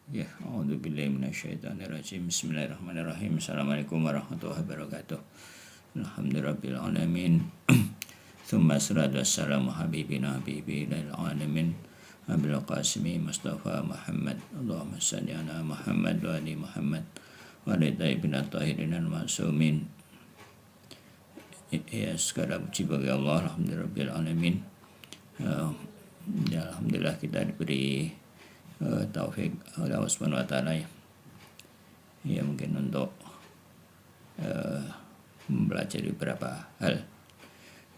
Ya, a'udzubillahi minasyaitonirrajim. Bismillahirrahmanirrahim. Assalamualaikum warahmatullahi wabarakatuh. Alhamdulillahirabbil alamin. Tsumma salatu wassalamu habibina habibi lil alamin. Abil Qasimi Mustafa Muhammad. Allahumma shalli ala Muhammad wa ali Muhammad wa ali tayyibin tahirin al-ma'sumin. Ya, segala puji bagi Allah, alhamdulillahirabbil alamin. Ya, alhamdulillah kita diberi taufik oleh Allah Subhanahu wa taala ya mungkin untuk mempelajari beberapa hal,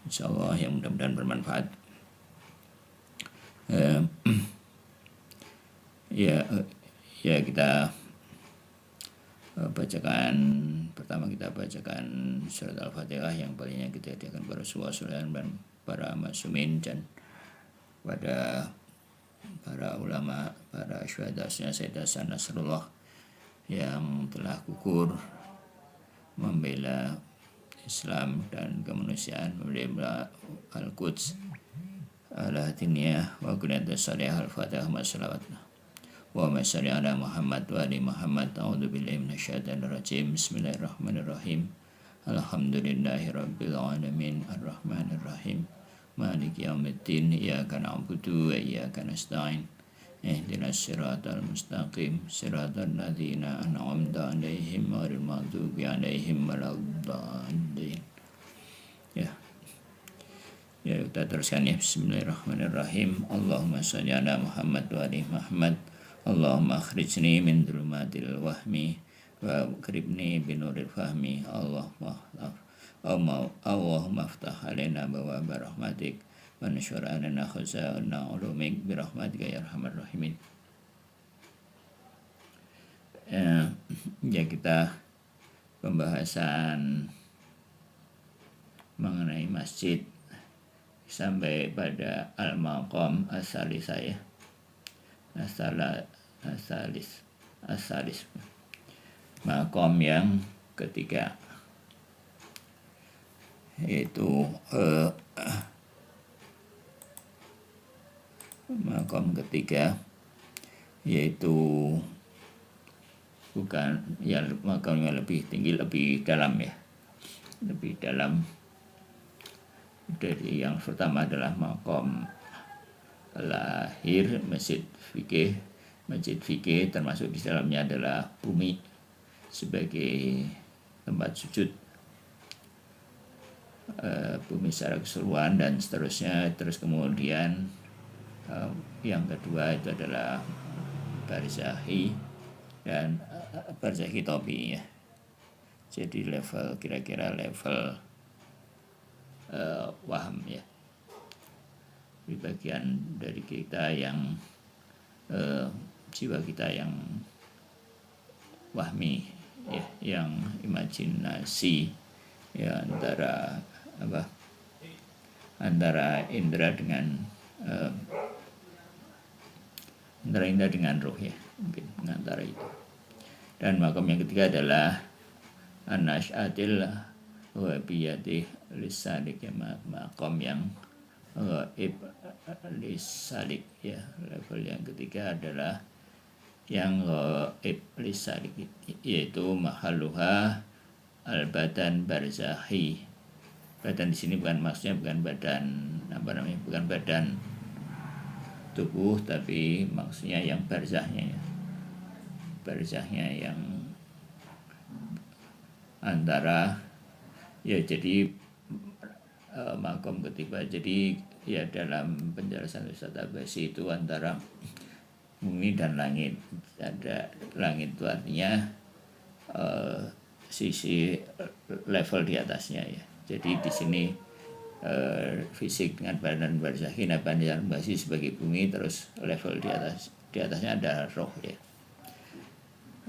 insyaallah yang mudah-mudahan bermanfaat. Ya kita pertama kita bacakan surat Al-Fatihah yang palingnya kita hadiahkan kepada Rasulullah dan para ma'sumin dan pada para ulama, para syuhada Sayyid Hasan Nasrullah yang telah gugur membela Islam dan kemanusiaan, membela Al-Quds, Al-Hatiniyah wa Qunyatus Salihah Al-Fatihah Masalawat wa masalli ala Muhammad wa ali Muhammad. A'udzubillahi minasyaitonir rajim. Bismillahirrahmanirrahim. Alhamdulillahirabbil alamin arrahmanir rahim maliki yaumiddin iyyaka na'budu wa iyyaka nasta'in ihdinas siratal mustaqim siratal ladzina an'amta 'alaihim ghairil maghdubi 'alaihim waladdallin. Ya, kita teruskan ya. Bismillahirrahmanirrahim. Allahumma shalli ala Muhammad wa ali Muhammad. Allahumma akhrijni min dhulumatil wahmi wa akribni binuril fahmi. Allahumma aftah alaina abwaaba rahmatik wa anshur alaina khaza'ina ulumik birahmatika ya arhamar rahimin. Ya, kita pembahasan mengenai masjid sampai pada al-maqam as-salis saya. As-salis. Maqam yang ketiga, yaitu maqam ketiga yaitu bukan ya, makamnya lebih tinggi, lebih dalam ya, lebih dalam dari yang pertama adalah maqam lahir masjid fikih, termasuk di dalamnya adalah bumi sebagai tempat sujud, bumi secara keseluruhan dan seterusnya. Terus kemudian yang kedua itu adalah barzahi dan barzahi topi ya. Jadi kira-kira level waham ya, di bagian dari kita yang jiwa kita yang wahmi ya, yang imajinasi ya, antara indera dengan roh ya, mungkin antara itu. Dan makam yang ketiga adalah an-nash'atil ghaibiyati lisalik ya, makam yang ghaib lisalik ya. Level yang ketiga adalah yang ghaib lisalik, yaitu mahalluha al-badan barzahi. Badan di sini maksudnya bukan badan bukan badan tubuh, tapi maksudnya yang barzahnya ya. Barzahnya yang antara ya, jadi makom ketiga. Jadi ya, dalam penjelasan Ustaz Abbasi itu antara bumi dan langit. Ada langit itu artinya sisi level di atasnya ya. Jadi di sini fisik dengan badan barzahi, badan basi sebagai bumi, terus level di atasnya ada roh ya.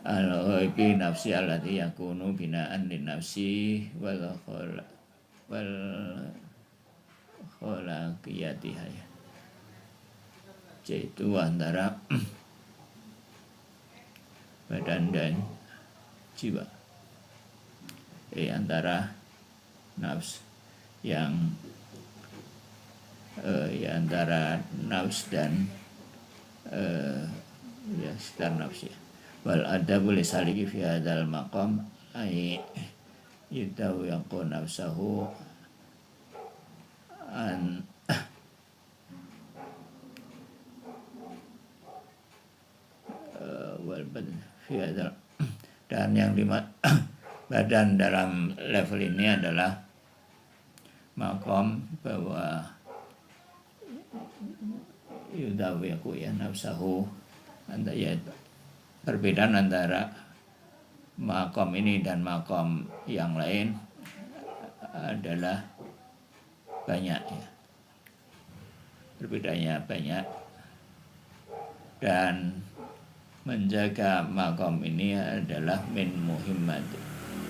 Al-ghaibi nafsi allati yakunu bina'an lin nafsi wal khalaqiyatiha ya. Yaitu antara badan dan jiwa, antara nafs yang antara nafs dan ya, sekitar nafsi. Wal adabu li saliki fi hadzal maqam ay yudawu yaqun nafsahu an wal badan fi hadzal, dan yang lima badan dalam level ini adalah makom bahwa yudawiku ya nafsahu, ya perbedaan antara makom ini dan makom yang lain adalah banyak ya, perbedaannya banyak, dan menjaga makom ini adalah min muhimmat.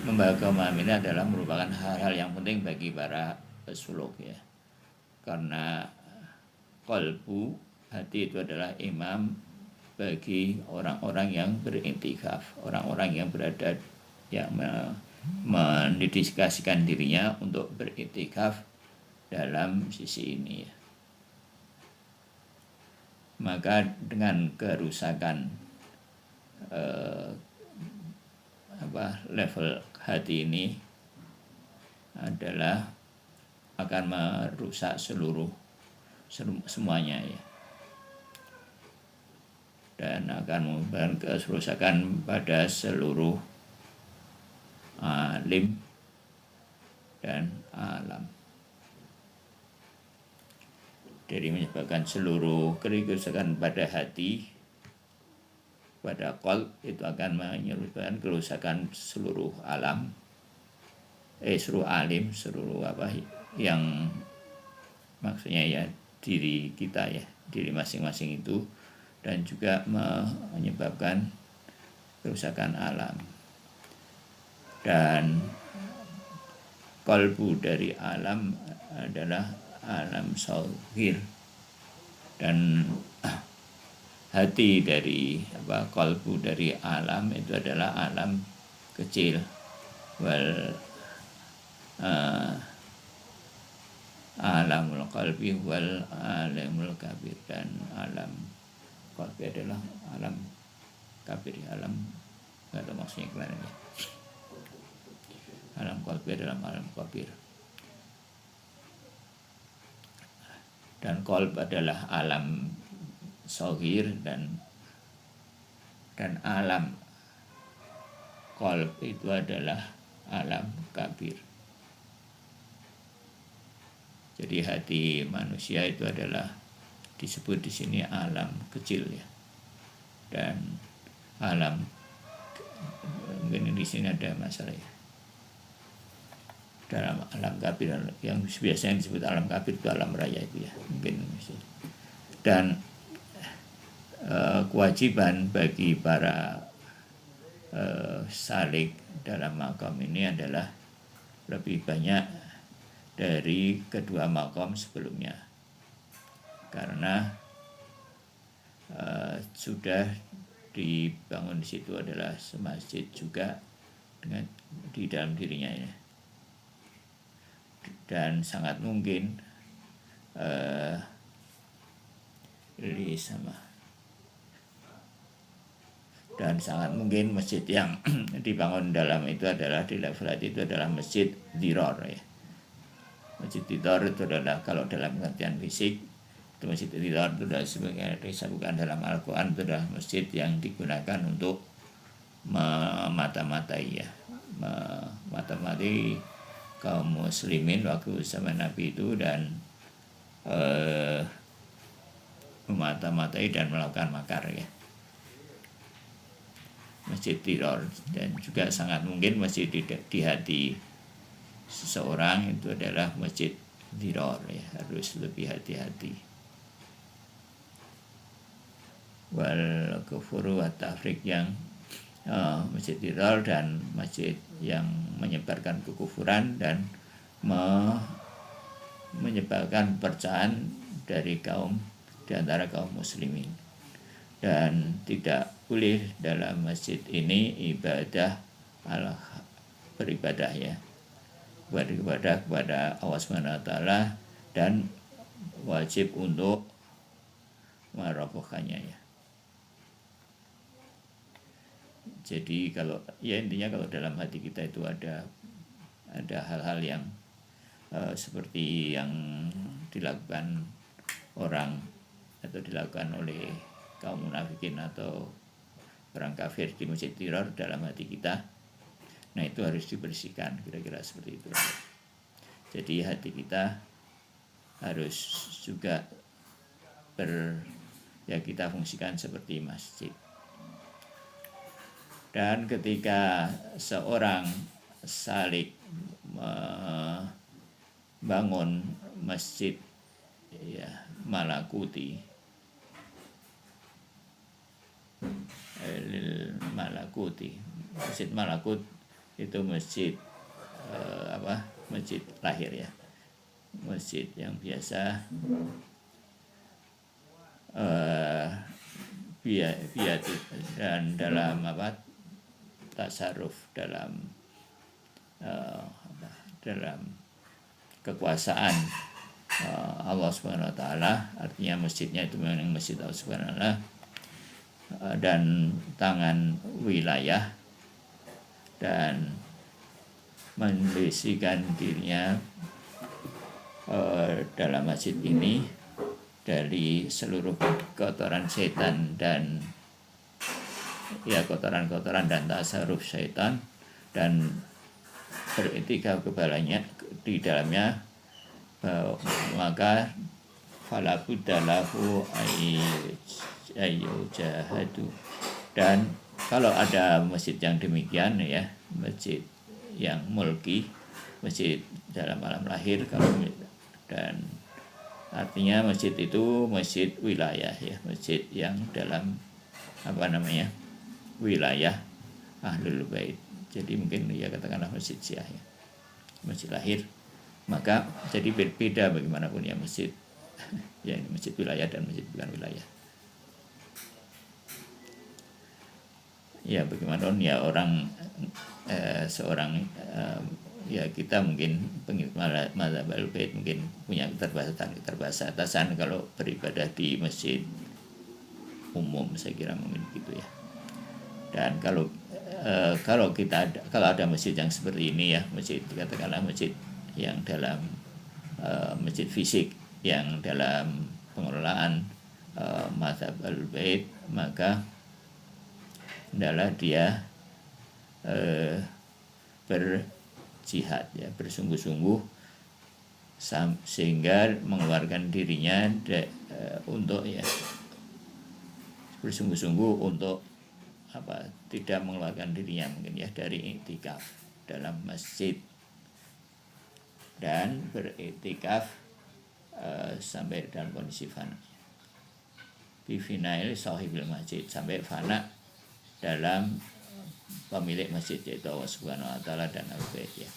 Membaca makom ini adalah merupakan hal-hal yang penting bagi para pesuluk ya, karena qalbu, hati itu adalah imam bagi orang-orang yang beriktikaf, orang-orang yang berada yang mendedikasikan dirinya untuk beriktikaf dalam sisi ini ya. Maka dengan kerusakan level hati ini adalah akan merusak semuanya ya, dan akan menyebabkan kerusakan pada seluruh alim dan alam. Jadi menyebabkan seluruh kerusakan pada hati, pada qalb, itu akan menyebabkan kerusakan seluruh alam, seluruh alim, seluruh yang maksudnya ya diri kita ya, diri masing-masing itu, dan juga menyebabkan kerusakan alam. Dan qalbu dari alam adalah alam shahir, dan hati dari qalbu dari alam itu adalah alam kecil. Wal alamul qalbi wal alamul kabir, dan alam qalbi adalah alam kabir, alam nggak tahu maksudnya gimana ya. Alam qalbi adalah alam kabir, dan qalb adalah alam shahir, dan alam qalb itu adalah alam kabir. Jadi hati manusia itu adalah disebut di sini alam kecil ya, dan alam, mungkin di sini ada masalah ya. Dalam alam kabir, yang biasanya disebut alam kabir itu alam raya itu ya, mungkin. Dan kewajiban bagi para salik dalam makam ini adalah lebih banyak dari kedua makam sebelumnya, karena sudah dibangun di situ adalah semasjid juga dengan di dalam dirinya ya. Dan sangat mungkin dan sangat mungkin masjid yang dibangun dalam itu adalah di level hati itu adalah masjid diror ya. Masjid diror itu adalah, kalau dalam pengertian fisik itu masjid diror itu adalah sebagai disebutkan dalam Al-Quran, itu adalah masjid yang digunakan untuk memata-matai ya, memata-matai kaum muslimin waktu zaman Nabi itu, dan memata-matai dan melakukan makar ya, masjid teror. Dan juga sangat mungkin masjid di hati seseorang itu adalah masjid teror ya, harus lebih hati-hati. Wal kufuru wa tafriq, yang masjid teror dan masjid yang menyebarkan kekufuran dan menyebarkan perpecahan dari di antara kaum muslimin. Dan tidak boleh dalam masjid ini beribadah ya, beribadah kepada Allah SWT, dan wajib untuk merobohkannya ya. Jadi kalau ya intinya kalau dalam hati kita itu ada hal-hal yang seperti yang dilakukan orang atau dilakukan oleh kaum munafikin atau orang kafir di masjid Tiror dalam hati kita, nah itu harus dibersihkan, kira-kira seperti itu. Jadi hati kita harus juga kita fungsikan seperti masjid. Dan ketika seorang salik bangun masjid ya malakuti, masjid malakut itu masjid masjid lahir ya, masjid yang biasa dan dalam tasarruf dalam kekuasaan Allah Subhanahu wa taala, artinya masjidnya itu memang masjid Allah Subhanahu wa taala, dan tangan wilayah, dan membersihkan dirinya dalam masjid ini dari seluruh kotoran setan dan kotoran-kotoran dan tasarruf setan, dan beriktikaf kepadanya di dalamnya, maka falabuddalahu ayyujahadu. Dan kalau ada masjid yang demikian ya, masjid yang mulki, masjid dalam alam lahir, dan artinya masjid itu masjid wilayah ya, masjid yang dalam wilayah Ahlul Bait. Jadi mungkin ya katakanlah masjid Syiah ya, masjid lahir. Maka jadi berbeda bagaimanapun ya masjid ya, ini masjid wilayah dan masjid bukan wilayah. Ya bagaimanapun ya orang seorang ya kita mungkin pengikut mazhab Ahlul Bait mungkin punya keterbatasan kalau beribadah di masjid umum, saya kira mungkin gitu ya. Dan kalau ada masjid yang seperti ini ya, masjid katakanlah masjid yang dalam masjid fisik yang dalam pengelolaan mazhab Ahlul Bait, maka adalah dia berjihad ya, bersungguh-sungguh sehingga mengeluarkan dirinya untuk ya bersungguh-sungguh untuk tidak mengeluarkan dirinya mungkin ya dari iktikaf dalam masjid, dan beriktikaf sampai dalam kondisi fana bifinail sahibil masjid, sampai fana dalam pemilik masjid yaitu Allah Subhanahu wa taala dan Al-Bait ya.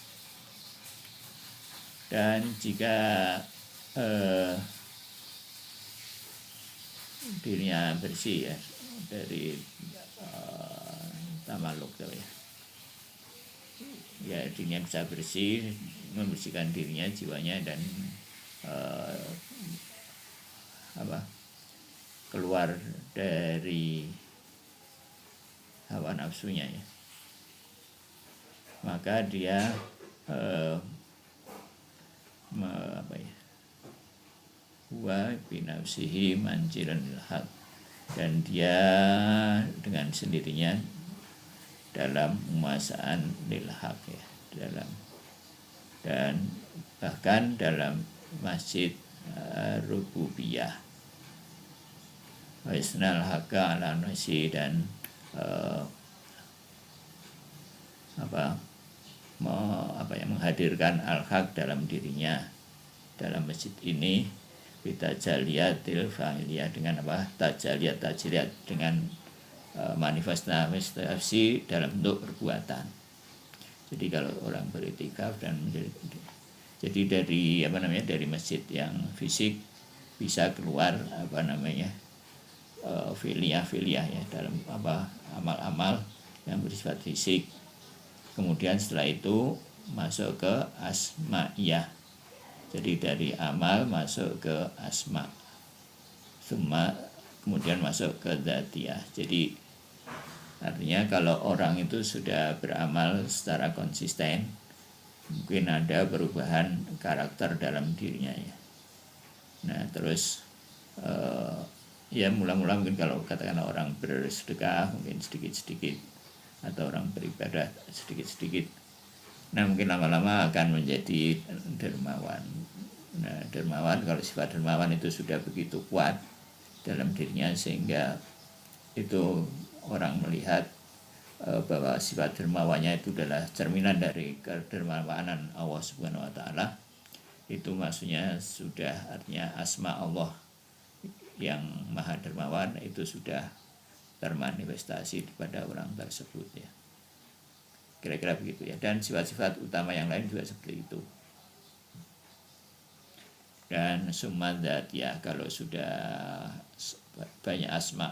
Dan jika dirinya bersih ya dari tamaluk ya, dirinya bisa bersih, membersihkan dirinya, jiwanya, dan keluar dari hawa nafsunya ya, maka dia wa binafsihi manjilan haq, dan dia dengan sendirinya dalam penguasaan lil haq ya, dan bahkan dalam masjid rububiyah wa isnal haqa ala nasi, dan menghadirkan al-haq dalam dirinya dalam masjid ini, bitajalliyatil fa'iliyah, dengan tajaliyat dengan manifestasi dalam bentuk perbuatan. Jadi kalau orang beriktikaf dan jadi dari dari masjid yang fisik bisa keluar filiyah ya, dalam amal-amal yang bersifat fisik. Kemudian setelah itu masuk ke asma'iyah. Jadi dari amal masuk ke asma, kemudian masuk ke dzatiyah. Jadi Artinya kalau orang itu sudah beramal secara konsisten, mungkin ada perubahan karakter dalam dirinya ya. Nah terus ya mula-mula mungkin kalau katakanlah orang bersedekah mungkin sedikit-sedikit, atau orang beribadah sedikit-sedikit, nah mungkin lama-lama akan menjadi dermawan. Nah dermawan, kalau sifat dermawan itu sudah begitu kuat dalam dirinya sehingga itu orang melihat bahwa sifat dermawannya itu adalah cerminan dari kedermawanan Allah Subhanahu wa taala. Itu maksudnya sudah, artinya asma Allah yang maha dermawan itu sudah termanifestasi pada orang tersebut ya. Kira-kira begitu ya. Dan sifat-sifat utama yang lain juga seperti itu. Dan sumadat ya, kalau sudah banyak asma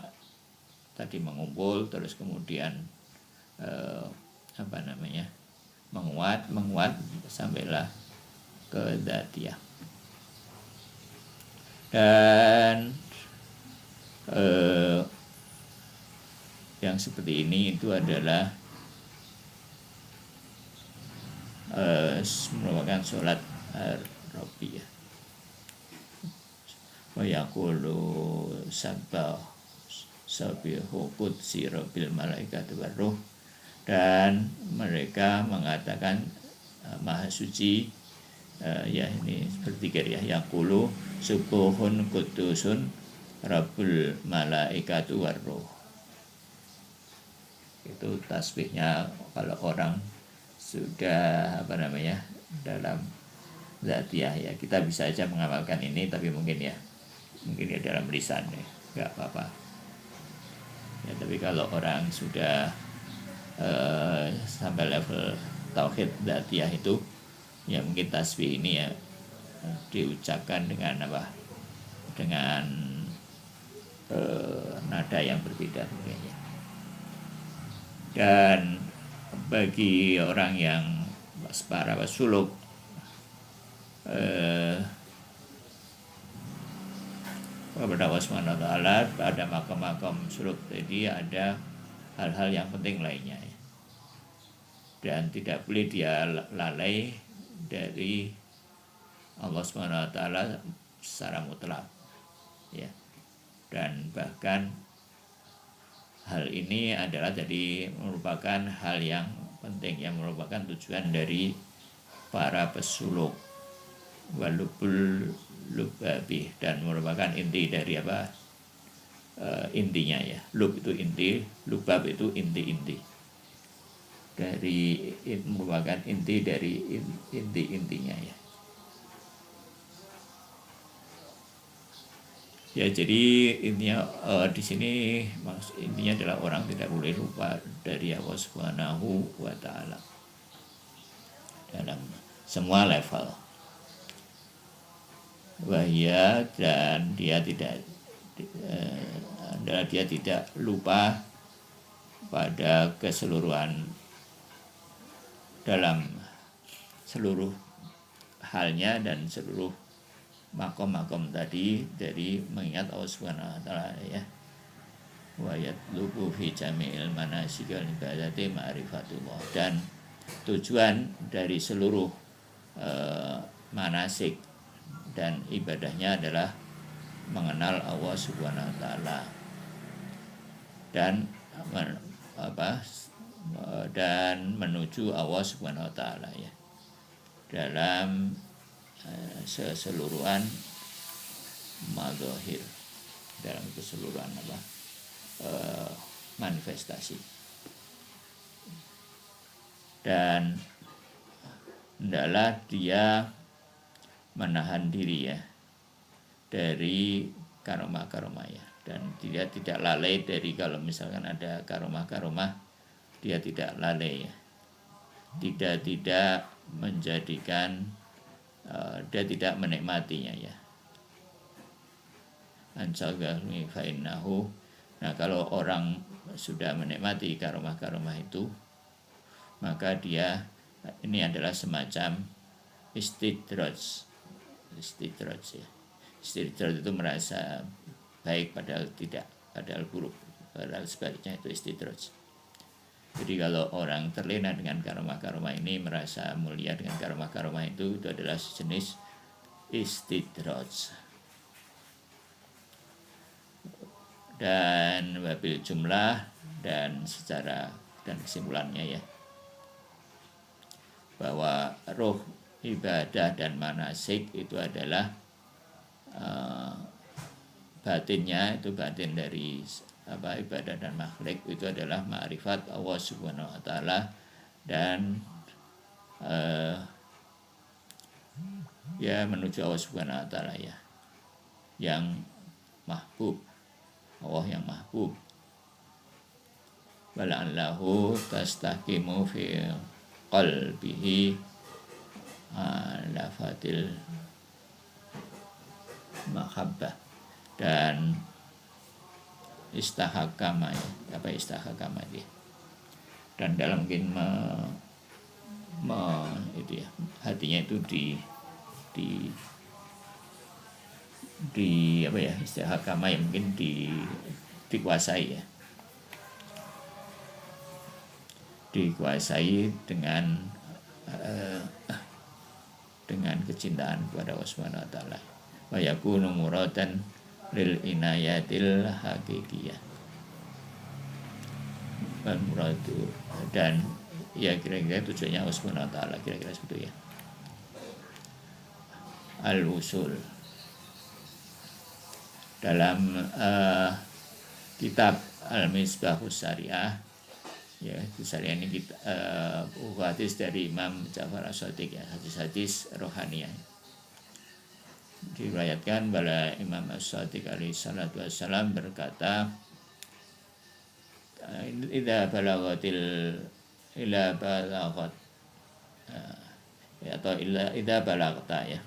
tadi mengumpul terus kemudian menguat sampailah ke dzatiyah. Dan yang seperti ini itu adalah merupakan sholat Rabbiyah. Wa yaqulu sabbihu qudsi rabbil malaikati warruh, dan mereka mengatakan maha suci ya ini bertiga ya, yaqulu subuhun qudusun rabbul malaikati warruh. Itu tasbihnya kalau orang sudah dalam dzatiyah ya. Kita bisa aja mengamalkan ini, tapi mungkin ya dalam lisan ya, nggak apa-apa ya. Tapi kalau orang sudah sampai level tauhid dzatiyah itu ya, mungkin tasbih ini ya diucapkan dengan dengan nada yang berbeda mungkin ya. Dan bagi orang yang para suluk kepada Allah Subhanahu wa taala, pada makam-makam suluk tadi ada hal-hal yang penting lainnya ya. Dan tidak boleh dia lalai dari Allah Subhanahu wa taala secara mutlak ya. Dan bahkan hal ini adalah jadi merupakan hal yang penting yang merupakan tujuan dari para pesuluk walubul lubabi, dan merupakan inti dari intinya ya. Lub itu inti, lubab itu inti-inti dari, merupakan inti dari inti-intinya ya. Ya jadi intinya di sini intinya adalah orang tidak boleh lupa dari Allah Subhanahu wa taala dalam semua level. Wahya, dan dia tidak lupa pada keseluruhan dalam seluruh halnya dan seluruh makom-makom tadi dari mengingat Allah Subhanahu wa taala ya. Wa yatlubu fi jami'il manasikil ibadati ma'rifatullah, dan tujuan dari seluruh manasik dan ibadahnya adalah mengenal Allah Subhanahu wa taala dan dan menuju Allah Subhanahu wa taala ya, dalam keseluruhan madhahir, dalam keseluruhan manifestasi. Dan hendaklah dia menahan diri ya dari karomah-karomah ya, dan dia tidak lalai dari, kalau misalkan ada karomah-karomah dia tidak lalai ya, tidak menjadikan dia tidak menikmatinya ya. Ansagahmi fa'innahu. Nah kalau orang sudah menikmati karomah-karomah itu, maka dia ini adalah semacam istidraj ya. Istidraj itu merasa baik padahal tidak, padahal buruk, padahal sebaliknya itu istidraj. Jadi kalau orang terlena dengan karomah-karomah ini, merasa mulia dengan karomah-karomah itu adalah jenis istidraj. Dan wabil jumlah dan secara dan kesimpulannya ya, bahwa roh ibadah dan manasik itu adalah batinnya, itu batin dari ibadah dan makhluk itu adalah ma'rifat Allah Subhanahu wa taala dan ya menuju Allah Subhanahu wa taala ya, yang mahbub, Allah yang mahbub. Wala'allahu tastaqimu fi qalbihi lafatil mahabbah. Dan istahakama ya, istahakama dia, dan dalam mungkin itu ya, hatinya itu di apa ya, istahakama yang mungkin dikuasai ya, dikuasai dengan kecintaan kepada Allah Subhanahu wa taala. Wa yakunu muradan lil inayatil hakikiyah. Dan muradu, dan ya kira-kira tujuannya Allah Subhanahu wa taala, kira-kira seperti itu ya. Al-usul dalam kitab Al-Misbahus Syariah ya, Syariah ini kita hadis dari Imam Ja'far As-Shadiq ya, hadis-hadis rohaniyah. Diriwayatkan bahwa Imam As-Shadiq alaihi salatu wassalam berkata, idza balagat atau idza balagta ya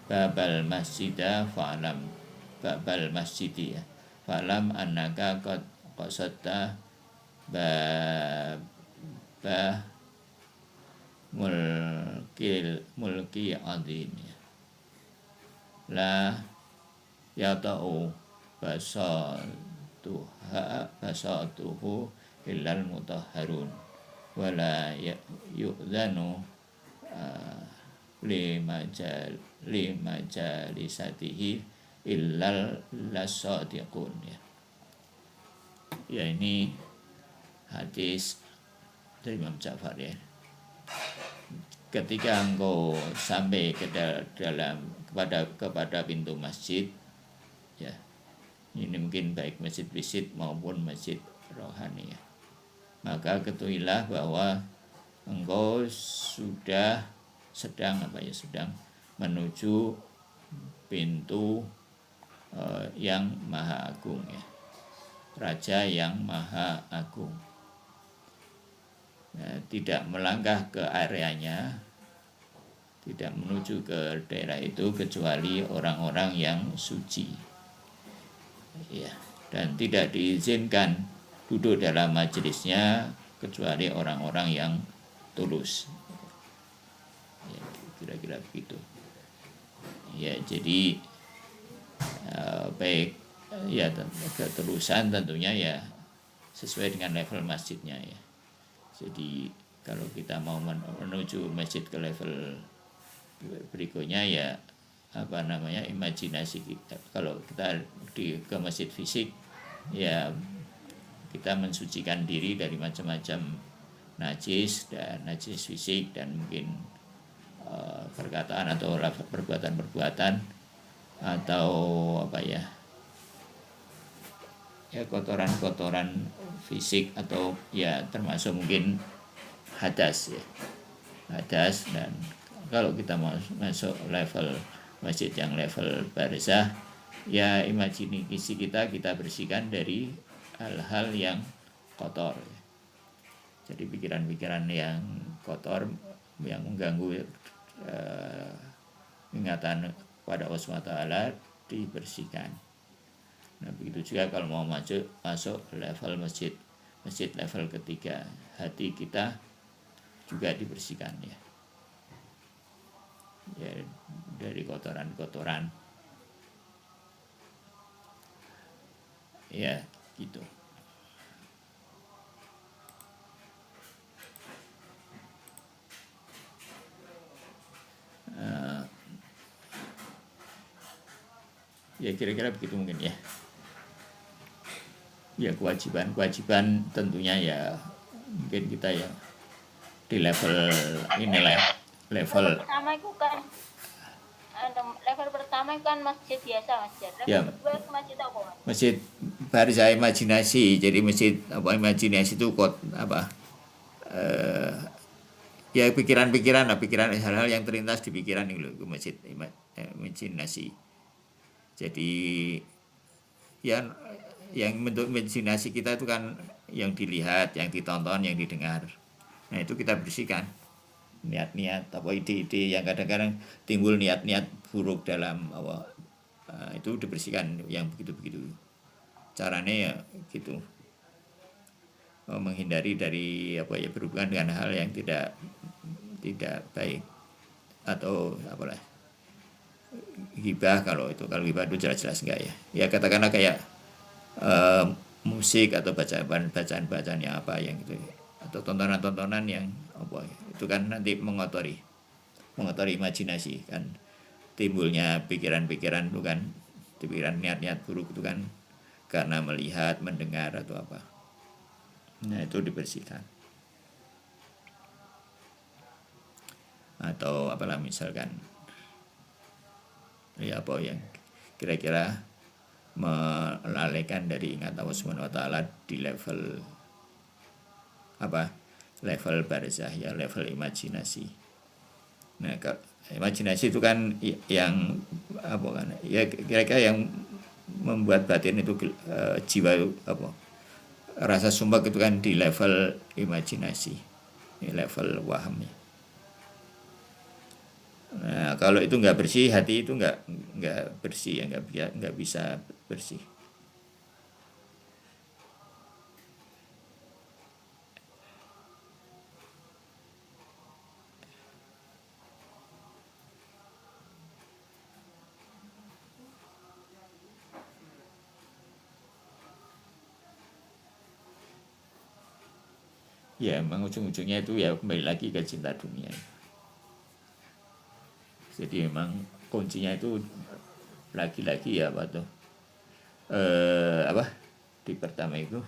babal masjidah fa'lam, babal masjidi ya fa'lam annaka qad qasadta babah mulki azim ya, la yata'u basatuhu illal mutahharun wala yu'zanu limajalisatihi illal lasadiqun ya. Ya, ini hadis dari Imam Ja'far ya. Ketika engkau sampai ke dalam kepada pintu masjid ya, ini mungkin baik masjid fisik maupun masjid rohani ya, maka ketahuilah bahwa engkau sedang sedang menuju pintu yang maha agung ya, raja yang maha agung. Nah, tidak melangkah ke areanya, tidak menuju ke daerah itu kecuali orang-orang yang suci ya, dan tidak diizinkan duduk dalam majelisnya kecuali orang-orang yang tulus ya, kira-kira begitu ya. Jadi baik ya, ketulusan tentunya ya sesuai dengan level masjidnya ya. Jadi kalau kita mau menuju masjid ke level berikutnya ya imajinasi kita. Kalau kita ke masjid fisik ya, kita mensucikan diri dari macam-macam najis dan najis fisik, dan mungkin perkataan atau perbuatan atau kotoran fisik, atau ya termasuk mungkin hadas ya, hadas. Dan kalau kita mau masuk level masjid yang level barzah ya, imajinasi kita bersihkan dari hal-hal yang kotor ya. Jadi pikiran-pikiran yang kotor yang mengganggu ingatan pada Allah SWT dibersihkan. Nah, begitu juga kalau mau masuk level masjid level ketiga, hati kita juga dibersihkan ya, dari kotoran-kotoran ya gitu. Ya kira-kira begitu mungkin ya. Ya kewajiban tentunya ya mungkin kita ya di level inilah level pertama itu kan level pertama itu kan masjid biasa Mas. Level ya kedua itu masjid apa Mas? masjid barisah imajinasi. Jadi masjid apa imajinasi itu apa ya pikiran-pikiran lah, pikiran hal-hal yang terlintas di pikiran itu loh, masjid imajinasi. Jadi yang bentuk imajinasi kita itu kan yang dilihat, yang ditonton, yang didengar. Nah itu kita bersihkan niat-niat apa ide-ide yang kadang-kadang timbul niat-niat buruk dalam apa itu dibersihkan yang begitu-begitu. Caranya ya gitu, menghindari dari apa ya berhubungan dengan hal yang tidak baik atau apalah ghibah. Kalau ghibah itu jelas-jelas enggak ya katakanlah kayak musik atau bacaan yang apa yang gitu atau tontonan yang apa itu kan nanti mengotori imajinasi kan, timbulnya pikiran-pikiran itu kan, pikiran niat-niat buruk itu kan karena melihat, mendengar atau apa. Nah itu dibersihkan. Atau apalah misalkan ya apa yang kira-kira melalaikan dari ingat Allah Subhanahu wa taala di level apa? Level barzah ya, level imajinasi. Nah, imajinasi itu kan yang apa kan? Ya kira-kira yang membuat batin itu jiwa apa? Rasa sumpah itu kan di level imajinasi, di level waham. Nah, kalau itu nggak bersih, hati itu nggak bersih ya, nggak bisa bersih. Ya, emang ujung-ujungnya itu ya kembali lagi ke cinta dunia. Jadi memang kuncinya itu lagi-lagi ya apa tuh apa di pertama itu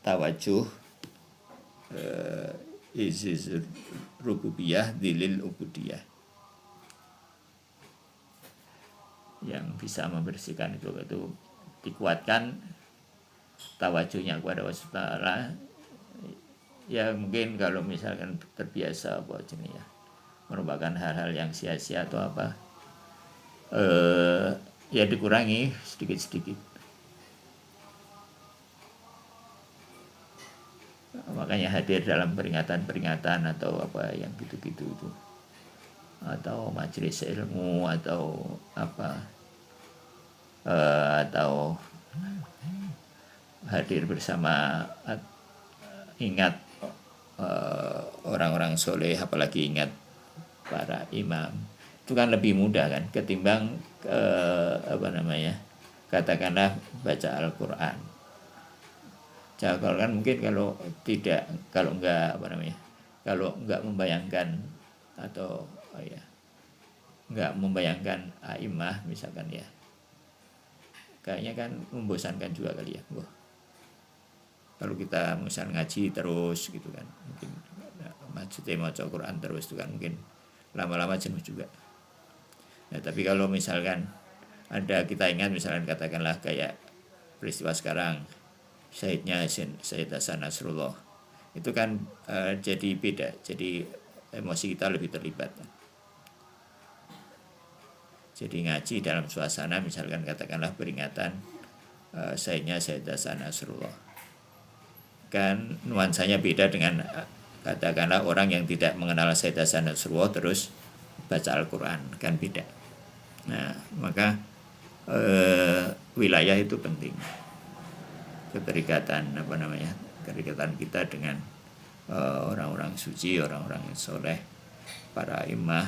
tawajuh iziz rububiyah dilil ubudiyah, yang bisa membersihkan itu dikuatkan tawajuhnya kepada Allah Taala. Ya mungkin kalau misalkan terbiasa apa jenis ya merupakan hal-hal yang sia-sia atau apa ya dikurangi sedikit-sedikit. Makanya hadir dalam peringatan-peringatan atau apa yang gitu-gitu itu, atau majelis ilmu atau apa atau hadir bersama ingat orang-orang soleh, apalagi ingat para imam, itu kan lebih mudah kan ketimbang apa namanya katakanlah baca Al-Quran. Kalau kan mungkin kalau nggak membayangkan atau nggak membayangkan aimah misalkan ya, kayaknya kan membosankan juga kali ya. Kalau kita misal ngaji terus gitu kan, mungkin maksudnya mau baca Quran terus itu kan mungkin lama-lama jenuh juga. Nah, tapi kalau misalkan ada kita ingat misalkan katakanlah kayak peristiwa sekarang syahidnya Sayyid Hasan Nasrullah, itu kan jadi beda, jadi emosi kita lebih terlibat. Jadi ngaji dalam suasana misalkan katakanlah peringatan syahidnya Sayyid Hasan Nasrullah, kan nuansanya beda dengan katakanlah orang yang tidak mengenal Sayyid Hasan Nasrullah terus baca Al-Quran, kan beda. Nah maka wilayah itu penting, keterikatan kita dengan orang-orang suci, orang-orang yang soleh, para imam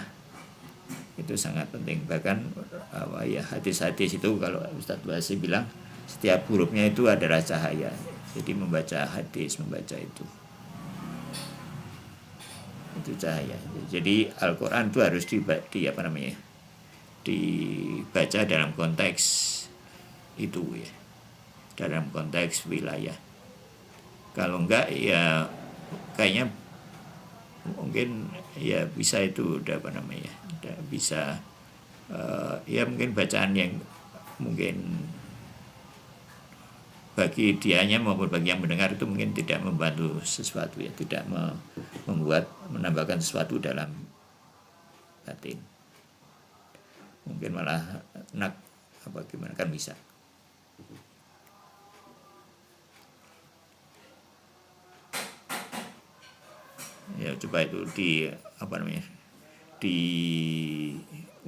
itu sangat penting. Bahkan hadis-hadis itu kalau Ustadz Basi bilang setiap hurufnya itu adalah cahaya. Jadi membaca hadis, membaca itu itu cahaya. Jadi Al-Quran itu harus dibaca dalam konteks itu ya, dalam konteks wilayah. Kalau enggak ya kayaknya mungkin ya bisa itu udah bisa ya mungkin bacaan yang mungkin bagi dianya maupun bagi yang mendengar itu mungkin tidak membantu sesuatu ya, tidak menambahkan sesuatu dalam batin, mungkin malah gimana kan bisa. Ya coba itu di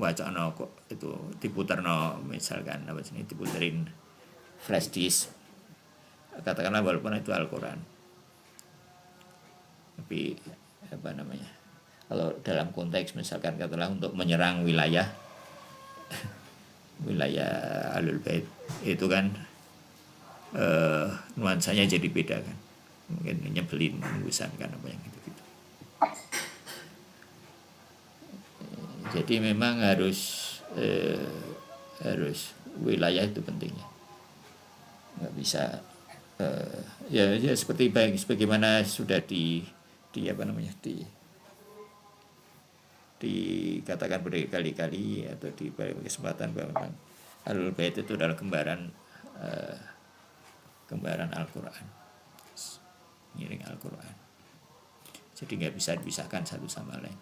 wacana kok itu diputerno, misalkan diputerin flash disk, katakanlah walaupun itu Al-Quran, tapi kalau dalam konteks misalkan katakanlah untuk menyerang wilayah Ahlul Bait itu kan nuansanya jadi beda kan, mungkin nyebelin, membosankan apa yang gitu. Jadi memang harus wilayah itu pentingnya, nggak bisa ya seperti sebagaimana sudah dikatakan berkali-kali atau di beberapa kesempatan bahwa memang Ahlul Bait itu adalah kembaran Al-Quran, ngiring Al-Quran. Jadi nggak bisa dipisahkan satu sama lain.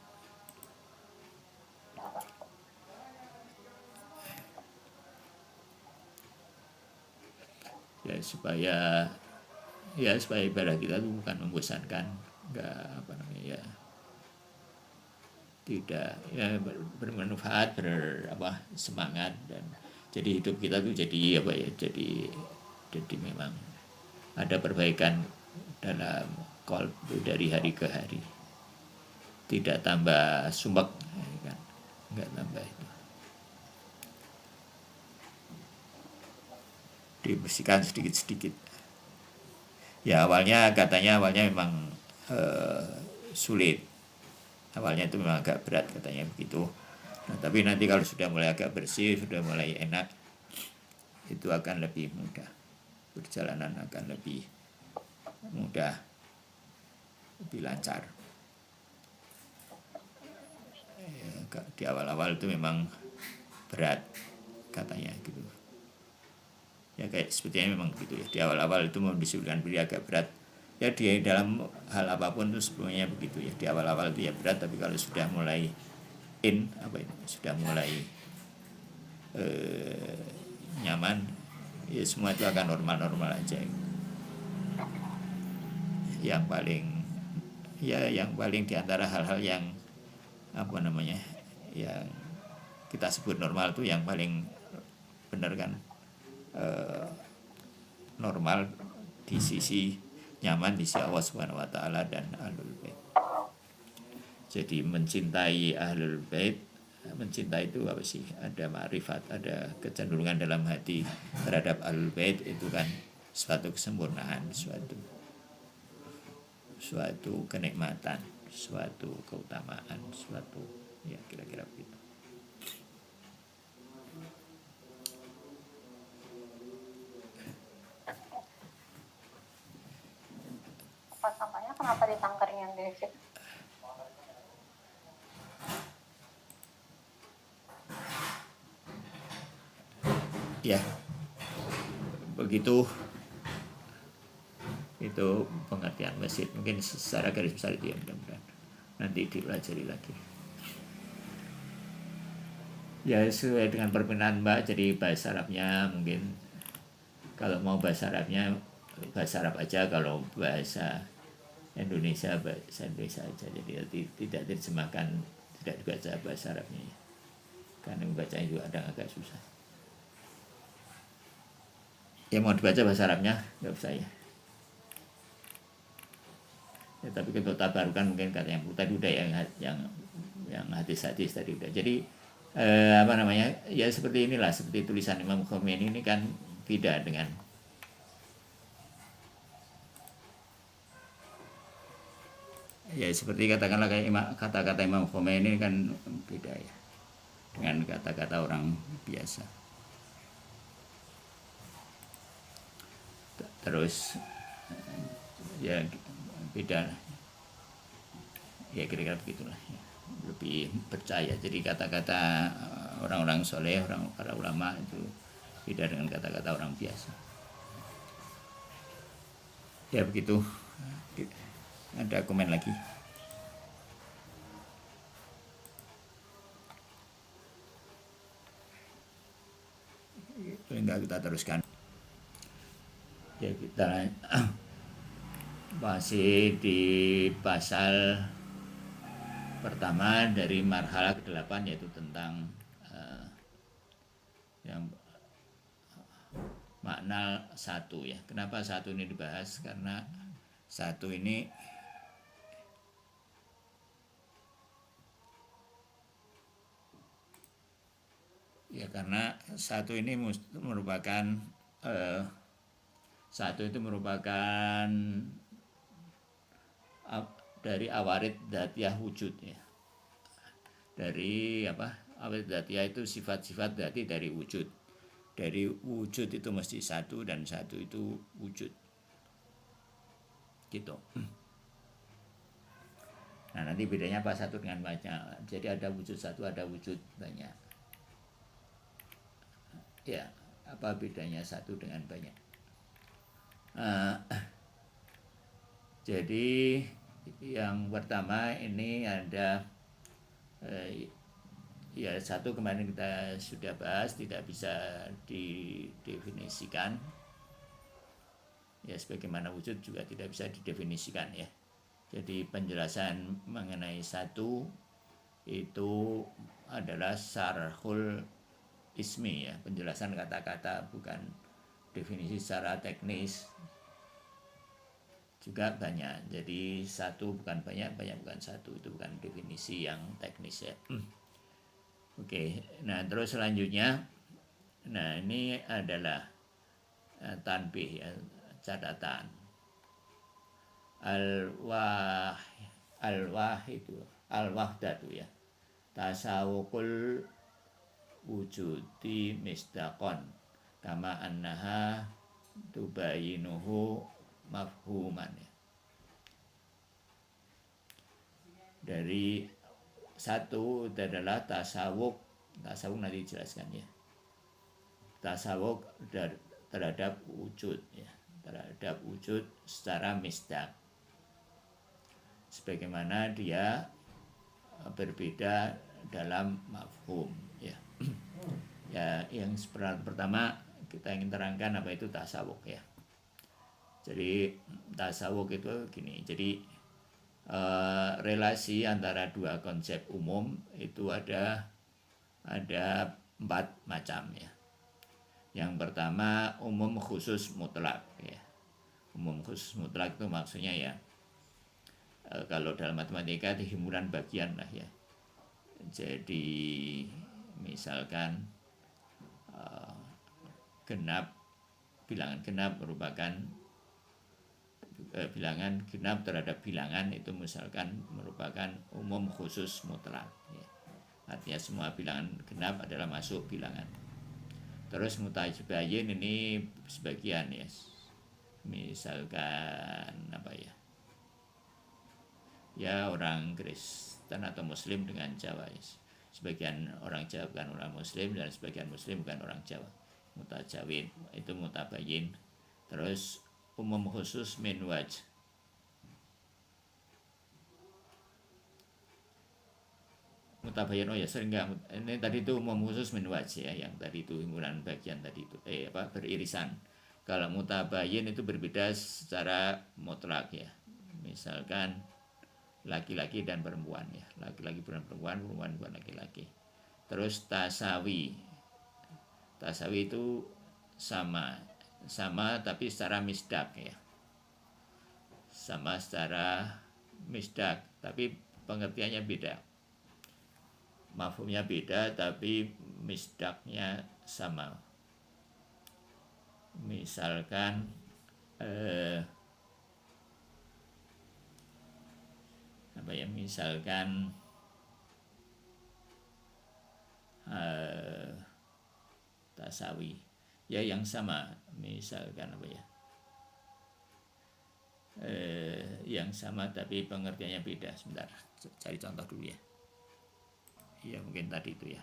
Supaya ibadah kita itu bukan membosankan, tidak bermanfaat, semangat, dan jadi hidup kita tuh jadi memang ada perbaikan dalam qalb dari hari ke hari, tidak tambah sumpek kan, nggak tambah itu, dibersihkan sedikit-sedikit. Ya awalnya memang sulit, awalnya itu memang agak berat katanya begitu. Nah, tapi nanti kalau sudah mulai agak bersih, sudah mulai enak, itu akan lebih mudah, perjalanan akan lebih mudah, lebih lancar. Di awal-awal itu memang berat katanya gitu. Ya kayak sepertinya memang begitu ya, di awal-awal itu mendisiplinkan diri agak berat ya, di dalam hal apapun itu sebelumnya begitu ya, di awal-awal itu ya berat, tapi kalau sudah mulai sudah mulai nyaman ya, semua itu akan normal-normal aja. Yang paling diantara hal-hal yang yang kita sebut normal itu yang paling benar kan, normal di sisi nyaman di sisi Allah Subhanahu wa taala dan Ahlul Bait. Jadi mencintai Ahlul Bait, mencintai itu apa sih? Ada ma'rifat, ada kecenderungan dalam hati terhadap Ahlul Bait, itu kan suatu kesempurnaan, suatu kenikmatan, suatu keutamaan, suatu ya kira-kira begitu. Kenapa ditangkarin yang di situ? Ya, begitu itu pengertian masjid, mungkin secara garis besar itu ya, mudah-mudahan nanti dipelajari lagi. Ya sesuai dengan permintaan Mbak, jadi bahasa Arabnya mungkin kalau mau bahasa Arabnya bahasa Arab aja, kalau bahasa Indonesia bahasa Indonesia aja, jadi tidak diterjemahkan, tidak dibaca bahasa Arabnya ya. Karena membacanya juga ada agak susah. Ya mau dibaca bahasa Arabnya nggak usah ya. Ya tapi untuk tabarukan mungkin kata yang tadi udah yang hadis-hadis tadi udah. Jadi ya seperti inilah, seperti tulisan Imam Khomeini ini kan tidak dengan ya seperti katakanlah kayak kata-kata Imam Khomeini kan beda ya dengan kata-kata orang biasa. Terus ya beda ya kira-kira begitulah ya. Lebih percaya, jadi kata-kata orang-orang soleh, para ulama itu beda dengan kata-kata orang biasa ya. Begitu. Ada komen lagi? Enggak, kita teruskan ya. Kita masih di pasal pertama dari marhalah ke-8, yaitu tentang yang makna satu ya. Kenapa satu ini dibahas? Karena satu ini ya, karena satu ini merupakan satu itu merupakan dari awarid dzatiyah wujud ya. Dari apa? Awarid dzatiyah itu sifat-sifat dzati dari wujud. Dari wujud itu mesti satu, dan satu itu wujud. Gitu. Nah, nanti bedanya apa satu dengan banyak? Jadi ada wujud satu, ada wujud banyak. Ya, apa bedanya satu dengan banyak? Jadi yang pertama ini ada ya, satu kemarin kita sudah bahas, tidak bisa didefinisikan ya, sebagaimana wujud juga tidak bisa didefinisikan ya. Jadi penjelasan mengenai satu itu adalah syarhul ismi ya, penjelasan kata-kata, bukan definisi secara teknis. Juga banyak, jadi satu bukan banyak, banyak bukan satu, itu bukan definisi yang teknis ya. Oke, nah terus selanjutnya, nah ini adalah tanbih ya, catatan. Al-wahdatu ya, tasawukul wujudi misdaqon kama annaha tubayinuhu mafhuman ya. Dari satu itu adalah tasawuf nanti dijelaskan ya. Tasawuf terhadap wujud ya, terhadap wujud secara misdaq, sebagaimana dia berbeda dalam mafhum ya. Ya, yang pertama kita ingin terangkan apa itu tasawuf ya. Jadi tasawuf itu gini, jadi relasi antara dua konsep umum itu ada 4 macam ya. Yang pertama umum khusus mutlak ya. Umum khusus mutlak itu maksudnya ya, kalau dalam matematika itu himpunan bagian lah ya. Jadi misalkan bilangan genap merupakan bilangan genap terhadap bilangan itu misalkan merupakan umum khusus mutlak ya. Artinya semua bilangan genap adalah masuk bilangan. Terus mutabayin ini sebagian ya, misalkan apa ya, ya orang Kristen atau Muslim dengan Jawa ya. Sebagian orang Jawa bukan orang Muslim, dan sebagian Muslim bukan orang Jawa. Mutajawid itu mutabayin. Terus umum khusus minwaj, mutabayin, oh ya sering enggak, ini tadi itu umum khusus minwaj ya, yang tadi itu himpunan bagian tadi itu beririsan. Kalau mutabayin itu berbeda secara mutlak ya, misalkan laki-laki dan perempuan ya, laki-laki bukan perempuan, perempuan bukan laki-laki. Terus tasawi itu sama tapi secara misdak ya, sama secara misdak tapi pengertiannya beda, mafhumnya beda tapi misdaknya sama. Misalkan misalkan tasawi ya yang sama, misalkan yang sama tapi pengertiannya beda. Sebentar, cari contoh dulu ya. Ya mungkin tadi itu ya,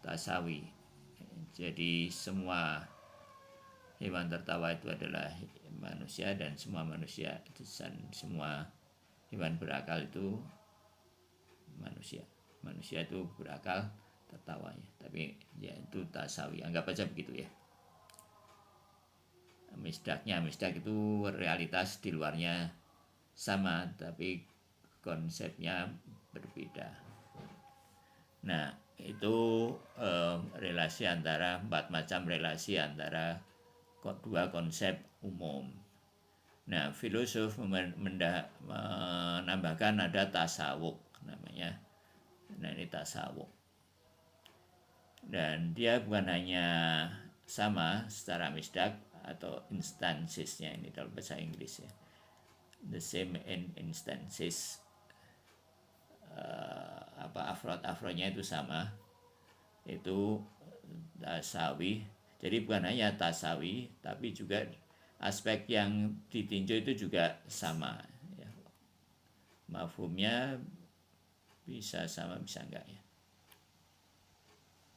tasawi. Jadi semua hewan tertawa itu adalah manusia, dan semua manusia dan semua hewan berakal itu manusia. Manusia itu berakal tertawa ya, tapi ya itu tasawi, anggap aja begitu ya. Misdak itu realitas di luarnya sama tapi konsepnya berbeda. Nah, itu relasi antara 4 macam relasi antara dua konsep umum. Nah, filosof menambahkan ada tasawuf namanya. Nah, ini tasawuf. Dan dia bukan hanya sama secara misdak atau instansisnya, ini dalam bahasa Inggris ya. The same in instances, afrodnya itu sama, itu tasawi. Jadi bukan hanya tasawi, tapi juga aspek yang ditinjau itu juga sama ya. Mafhumnya bisa sama bisa enggak ya.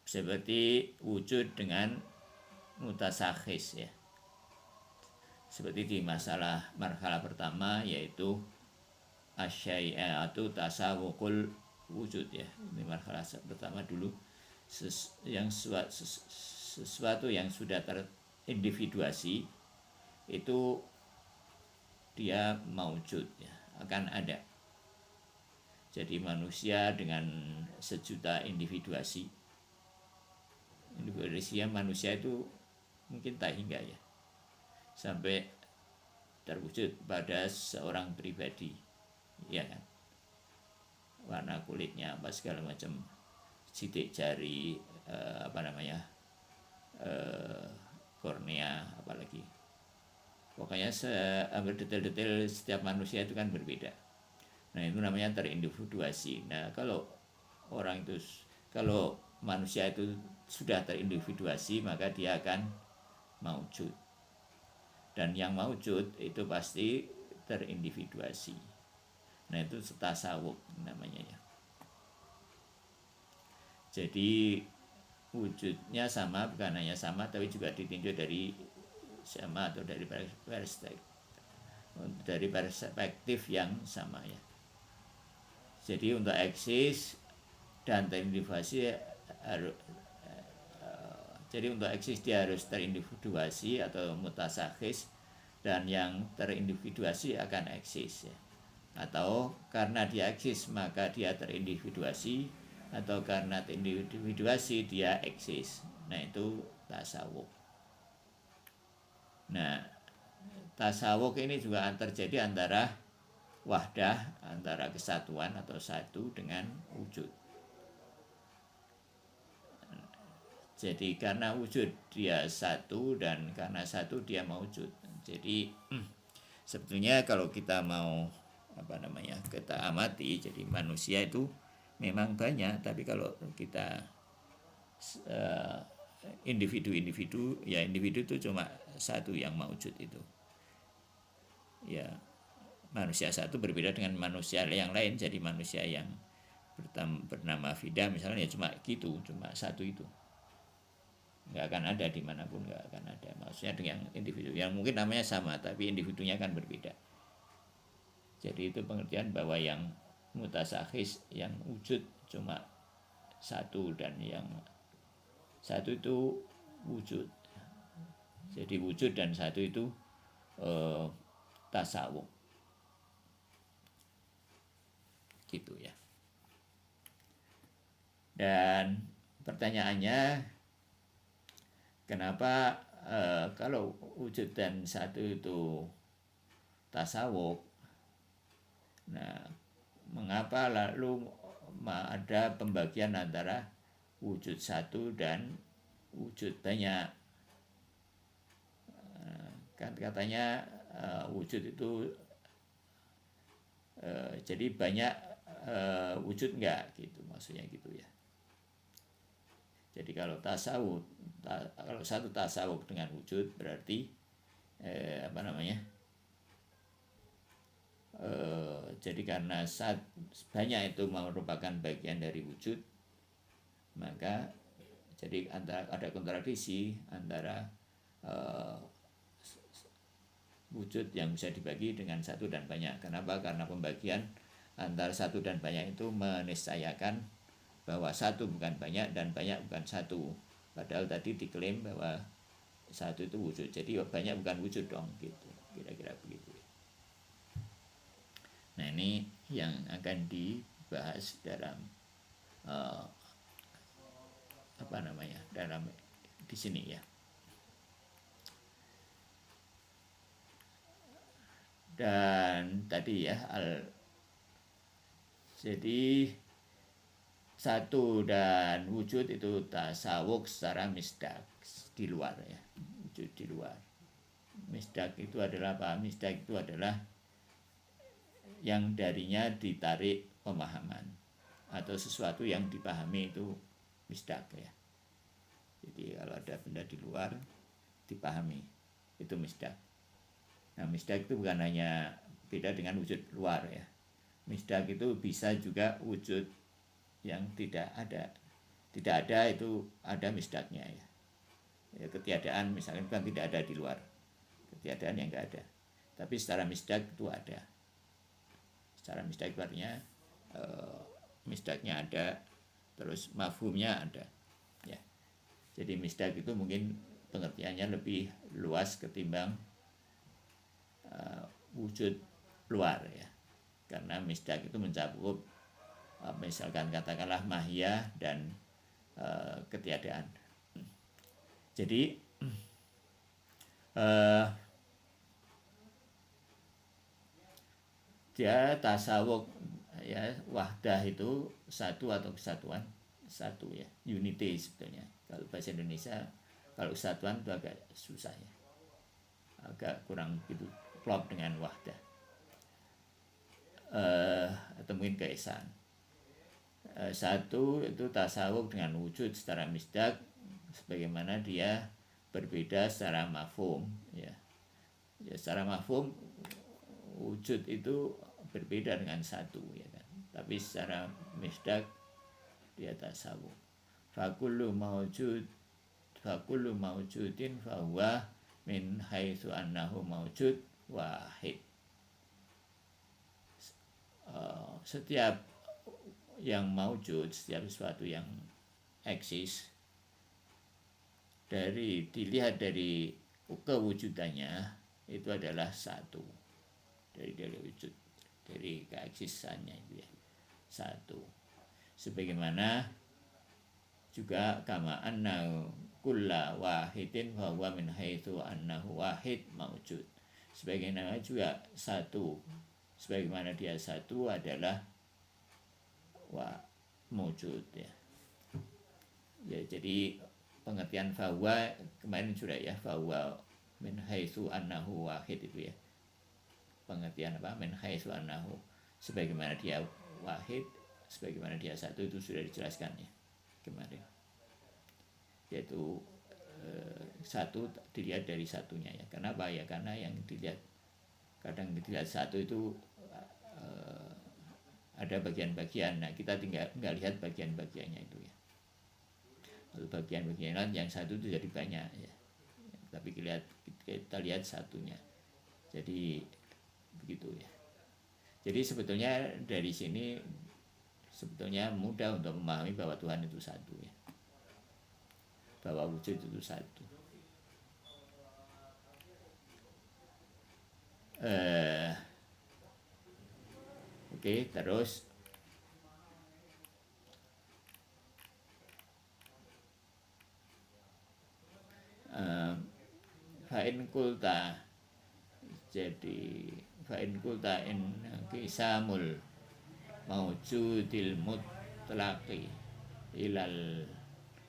Seperti wujud dengan mutasakhis ya. Seperti di marhalah pertama, yaitu asyai'atu tasawukul wujud ya. Ini marhalah pertama dulu, sesuatu yang sudah terindividuasi itu dia maujud ya, akan ada. Jadi manusia dengan sejuta individuasi manusia itu mungkin tak hingga ya sampai terwujud pada seorang pribadi ya kan, warna kulitnya apa segala macam, sidik jari, kornea, apalagi pokoknya hampir detail-detail setiap manusia itu kan berbeda. Nah, itu namanya terindividuasi. Nah, kalau manusia itu sudah terindividuasi, maka dia akan maujud. Dan yang maujud itu pasti terindividuasi. Nah, itu tasawuf namanya ya. Jadi wujudnya sama, bukan hanya sama, tapi juga ditinjau dari sama atau dari perspektif yang sama ya. Jadi untuk eksis dan terindividuasi dia harus terindividuasi atau mutasakhis, dan yang terindividuasi akan eksis ya. Atau karena dia eksis maka dia terindividuasi, atau karena terindividuasi dia eksis. Nah, itu tasawuf. Nah, tasawuf ini juga terjadi antara wahdah, antara kesatuan atau satu dengan wujud. Jadi karena wujud dia satu, dan karena satu dia maujud. Jadi sebetulnya kalau kita mau kita amati, jadi manusia itu memang banyak, tapi kalau kita individu itu cuma satu yang maujud itu ya. Manusia satu berbeda dengan manusia yang lain. Jadi manusia yang bernama Vida misalnya ya cuma satu itu, nggak akan ada dimanapun, nggak akan ada. Maksudnya dengan individu yang mungkin namanya sama tapi individunya kan berbeda. Jadi itu pengertian bahwa yang mutasakhis, yang wujud cuma satu, dan yang satu itu wujud. Jadi wujud dan satu itu tasawuf gitu ya. Dan pertanyaannya, kenapa kalau wujud dan satu itu tasawuf, nah mengapa lalu ada pembagian antara wujud satu dan wujud banyak? Kan katanya wujud itu Jadi banyak wujud enggak gitu, maksudnya gitu ya. Jadi kalau tasawuf, kalau satu tasawuf dengan wujud berarti jadi karena banyak itu merupakan bagian dari wujud, maka jadi ada kontradiksi antara wujud yang bisa dibagi dengan satu dan banyak. Kenapa? Karena pembagian antara satu dan banyak itu meniscayakan bahwa satu bukan banyak dan banyak bukan satu. Padahal tadi diklaim bahwa satu itu wujud, jadi banyak bukan wujud dong, gitu. Kira-kira begitu. Nah, ini yang akan dibahas dalam dalam di sini ya. Dan tadi ya jadi satu dan wujud itu tasawuf secara misdak di luar ya, wujud di luar. Misdak itu adalah apa? Misdak itu adalah yang darinya ditarik pemahaman atau sesuatu yang dipahami, itu misdak ya. Jadi kalau ada benda di luar dipahami, itu misdak. Nah, misdak itu bukan hanya beda dengan wujud luar ya. Misdak itu bisa juga wujud yang tidak ada itu ada misdaknya ya. Ketiadaan misalnya kan tidak ada di luar, ketiadaan yang enggak ada, tapi secara misdak itu ada. Secara misdak itu artinya misdaknya ada, terus mafhumnya ada ya. Jadi misdak itu mungkin pengertiannya lebih luas ketimbang wujud luar ya, karena misdak itu mencakup misalkan katakanlah mahiyah dan ketiadaan. Jadi dia tasawuf ya, wahdah itu satu atau kesatuan, satu ya, unity sebetulnya. Kalau bahasa Indonesia kalau kesatuan itu agak susah ya, agak kurang gitu klop dengan wahdah atau mungkin keesaan. Satu itu tasawuf dengan wujud secara misdak, sebagaimana dia berbeda secara mafhum ya. Secara mafhum wujud itu berbeda dengan satu ya kan, tapi secara misdak dia tasawuf. Fakullu maujudin fahuwa min haitsu annahu maujud wahid. Setiap yang maujud, setiap sesuatu yang eksis, dilihat dari kewujudannya itu adalah satu, dari wujud, dari keeksisannya itu ya, satu. Sebagaimana juga kama anna kulla wahidin wa huwa min haitsu annahu wahid maujud. Sebagaimana juga satu, sebagaimana dia satu adalah maujud ya. Ya, jadi pengertian fahuwa kemarin sudah ya, fahuwa min haitsu annahu wahid itu ya. Pengertian apa? Min haitsu annahu, sebagaimana dia wahid, sebagaimana dia satu, itu sudah dijelaskan ya kemarin. Yaitu satu dilihat dari satunya ya. Kenapa ya? Karena yang dilihat, kadang dilihat satu itu ada bagian-bagian. Nah, kita tinggal lihat bagian-bagiannya itu ya. Lalu bagian-bagian yang satu itu jadi banyak ya. Tapi kita lihat satunya. Jadi begitu ya. Jadi sebetulnya dari sini sebetulnya mudah untuk memahami bahwa Tuhan itu satu ya. Bahwa wujud itu satu. Oke, terus fa'in kulta, jadi fa'in kulta in kisamul maujudil mutlaqi ilal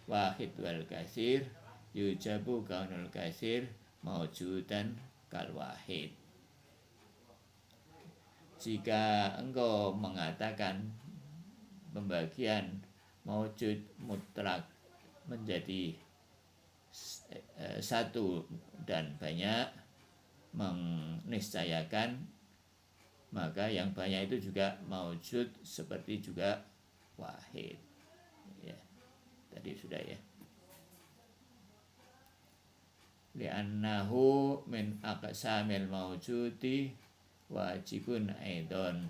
wahid wal kasir yujabu kaunul kasir maujudan kal wahid. jika engkau mengatakan pembagian maujud mutlak menjadi satu dan banyak, meniscayakan, maka yang banyak itu juga maujud seperti juga wahid. Ya, tadi sudah ya. Li'annahu min aqsamil maujudi wajibun aidon,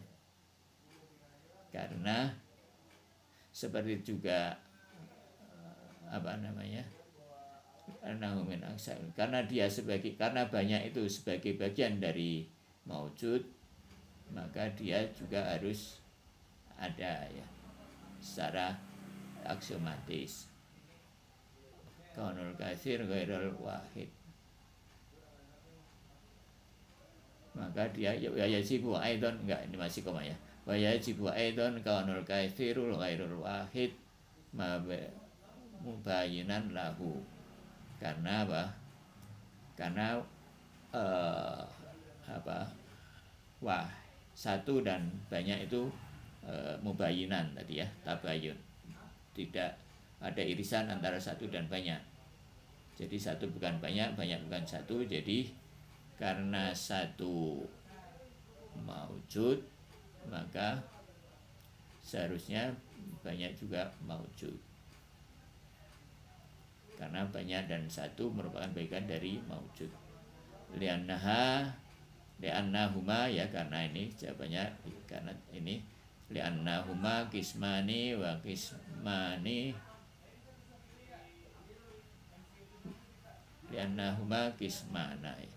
karena seperti juga karena dia karena banyak itu sebagai bagian dari maujud, maka dia juga harus ada ya secara aksiomatis. Kaunul katsir ghairul wahid, maka dia yajibu aidon, enggak, ini masih koma ya, wa yajibu aidon kaunul katsirul ghairul wahid mubayyinan lahu, karena apa? Karena wah, satu dan banyak itu mubayyinan tadi ya, tabayun, tidak ada irisan antara satu dan banyak. Jadi satu bukan banyak, banyak bukan satu. Jadi karena satu maujud, maka seharusnya banyak juga maujud, karena banyak dan satu merupakan bagian dari maujud. Li'annahuma ya, karena ini jawabannya, karena ini li'annahuma qismani wa qismani, li'annahuma qismana ya.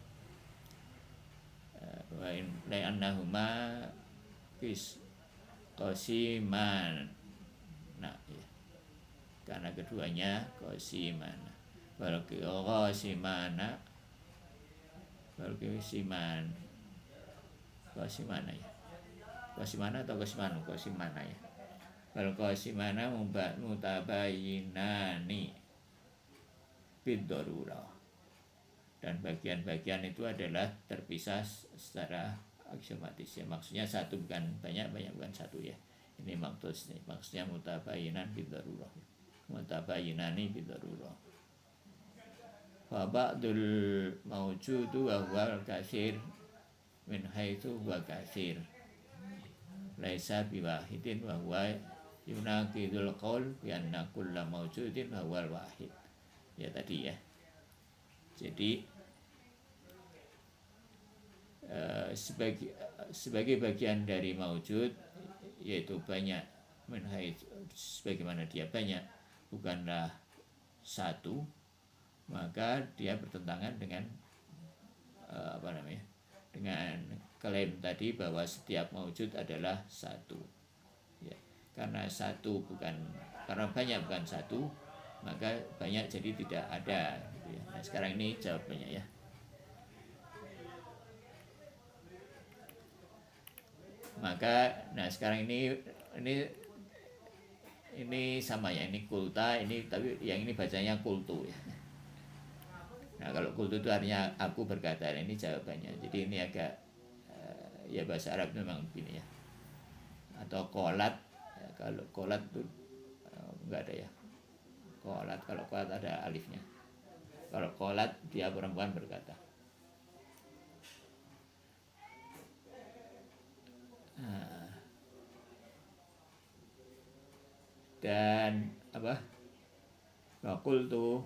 Li'annahuma qasiman, nah ya, karena keduanya qasimana. Wal qasimana qasimana ya. Qasimana atau qasimanu? Qasimana ya. Wal qasimana mutabayyinani bid-darurah, dan bagian-bagian itu adalah terpisah secara aksiomatis ya. Maksudnya satu bukan banyak, banyak bukan satu ya. Ini maksudnya mutabayyinan bid-darurah, mutabayyinani bid-darurah. Wa ba'dul mawjudu wa huwa al-katsir min haitsu huwa katsir laisa biwahidin wa huwa yunaqidul qaul bi anna kulla mawjudin wa huwa al-wahid. Ya tadi ya. Jadi sebagai bagian dari maujud, yaitu banyak, min haitsu, sebagaimana dia banyak bukanlah satu, maka dia bertentangan dengan dengan klaim tadi bahwa setiap maujud adalah satu ya. Karena satu bukan, karena banyak bukan satu, maka banyak jadi tidak ada gitu ya. Nah sekarang ini jawabannya ya. Maka nah sekarang ini sama ya, ini kulta, ini tapi yang ini bacanya kultu ya. Nah kalau kultu itu artinya aku berkata, ini jawabannya. Jadi ini agak ya bahasa Arab memang begini ya. Atau kolat ya, kalau kolat itu enggak ada ya. Kolat, kalau kolat ada alifnya. Kalau kolat dia perempuan berkata. Dan apa? Wa qultu